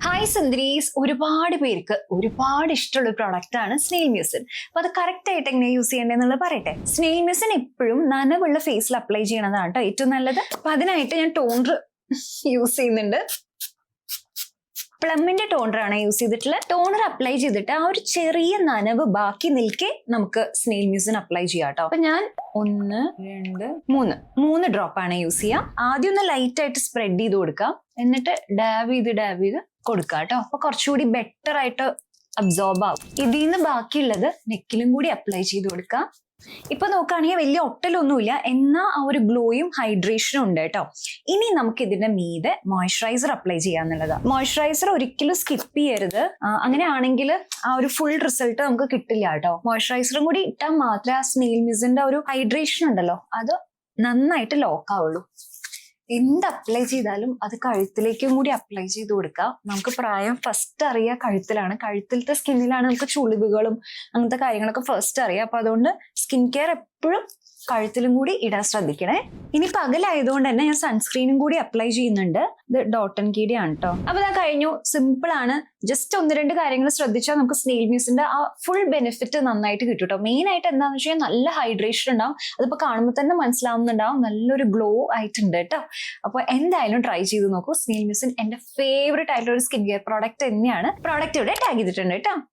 Hi സുന്ദരീസ്, ഒരുപാട് പേർക്ക് ഒരുപാട് ഇഷ്ടമുള്ള ഒരു പ്രോഡക്റ്റ് ആണ് സ്നെയിൽ മ്യൂസിൻ. അപ്പൊ അത് കറക്റ്റ് ആയിട്ട് എങ്ങനെ യൂസ് ചെയ്യേണ്ടതെന്നുള്ളത് പറയട്ടെ. സ്നെയിൽ മ്യൂസിൻ എപ്പോഴും നനവുള്ള ഫേസിൽ അപ്ലൈ ചെയ്യണതാണ് കേട്ടോ ഏറ്റവും നല്ലത്. അപ്പൊ അതിനായിട്ട് ഞാൻ ടോണർ യൂസ് ചെയ്യുന്നുണ്ട്. പ്ലമ്മിന്റെ ടോണറാണ് യൂസ് ചെയ്തിട്ടുള്ളത്. ടോണർ അപ്ലൈ ചെയ്തിട്ട് ആ ഒരു ചെറിയ നനവ് ബാക്കി നിൽക്കെ നമുക്ക് സ്നെയിൽ മ്യൂസിൻ അപ്ലൈ ചെയ്യാം കേട്ടോ. അപ്പൊ ഞാൻ 1 2 3 ഡ്രോപ്പ് ആണ് യൂസ് ചെയ്യാം. ആദ്യം ഒന്ന് ലൈറ്റ് ആയിട്ട് സ്പ്രെഡ് ചെയ്ത് കൊടുക്കാം, എന്നിട്ട് ഡാബ് ചെയ്ത് കൊടുക്കാം കേട്ടോ. അപ്പൊ കുറച്ചുകൂടി ബെറ്റർ ആയിട്ട് അബ്സോർബ് ആവും. ഇതിൽ നിന്ന് ബാക്കിയുള്ളത് നെക്കിലും കൂടി അപ്ലൈ ചെയ്ത് കൊടുക്കാം. ഇപ്പൊ നോക്കുകയാണെങ്കിൽ വലിയ ഒട്ടലൊന്നുമില്ല, എന്നാ ആ ഒരു ഗ്ലോയും ഹൈഡ്രേഷനും ഉണ്ട് കേട്ടോ. ഇനി നമുക്ക് ഇതിന്റെ മീതെ മോയ്സ്ചറൈസർ അപ്ലൈ ചെയ്യാന്നുള്ളതാണ്. മോയ്സ്ചറൈസർ ഒരിക്കലും സ്കിപ്പ് ചെയ്യരുത്. അങ്ങനെയാണെങ്കിൽ ആ ഒരു ഫുൾ റിസൾട്ട് നമുക്ക് കിട്ടില്ല കേട്ടോ. മോയ്സ്ചറൈസറും കൂടി ഇട്ടാൽ മാത്രമേ ആ സ്നെയിൽ മ്യൂസിന്റെ ഒരു ഹൈഡ്രേഷൻ ഉണ്ടല്ലോ അത് നന്നായിട്ട് ലോക്ക് ആവുള്ളൂ. എന്ത് അപ്ലൈ ചെയ്താലും അത് കഴുത്തിലേക്കും കൂടി അപ്ലൈ ചെയ്ത് കൊടുക്കാം. നമുക്ക് പ്രായം ഫസ്റ്റ് അറിയാം കഴുത്തിലാണ്. കഴുത്തിലത്തെ സ്കിന്നിലാണ് നമുക്ക് ചുളിവുകളും അങ്ങനത്തെ കാര്യങ്ങളൊക്കെ ഫസ്റ്റ് അറിയാം. അപ്പൊ അതുകൊണ്ട് സ്കിൻ കെയർ എപ്പോഴും കഴുത്തിലും കൂടി ഇടാൻ ശ്രദ്ധിക്കണേ. ഇനി പകലായതുകൊണ്ട് തന്നെ ഞാൻ സൺസ്ക്രീനും കൂടി അപ്ലൈ ചെയ്യുന്നുണ്ട്. ഇത് ഡോട്ട് ആൻഡ് കീയുടെ ആണ് കേട്ടോ. അപ്പൊ ഞാൻ കഴിഞ്ഞു. സിമ്പിൾ ആണ്. ജസ്റ്റ് 1-2 കാര്യങ്ങൾ ശ്രദ്ധിച്ചാൽ നമുക്ക് സ്നെയിൽ മ്യൂസിന്റെ ആ ഫുൾ ബെനിഫിറ്റ് നന്നായിട്ട് കിട്ടും കേട്ടോ. മെയിൻ ആയിട്ട് എന്താണെന്ന് വെച്ചാൽ നല്ല ഹൈഡ്രേഷൻ ഉണ്ടാവും. അതിപ്പോ കാണുമ്പോൾ തന്നെ മനസ്സിലാവുന്നുണ്ടാവും നല്ലൊരു ഗ്ലോ ആയിട്ടുണ്ട് കേട്ടോ. അപ്പൊ എന്തായാലും ട്രൈ ചെയ്ത് നോക്കൂ. സ്നെയിൽ മ്യൂസിൻ എന്റെ ഫേവറേറ്റ് ആയിട്ടുള്ള ഒരു സ്കിൻ കെയർ പ്രോഡക്റ്റ് തന്നെയാണ്. പ്രോഡക്റ്റ് ഇവിടെ ടാഗ് ചെയ്തിട്ടുണ്ട് കേട്ടോ.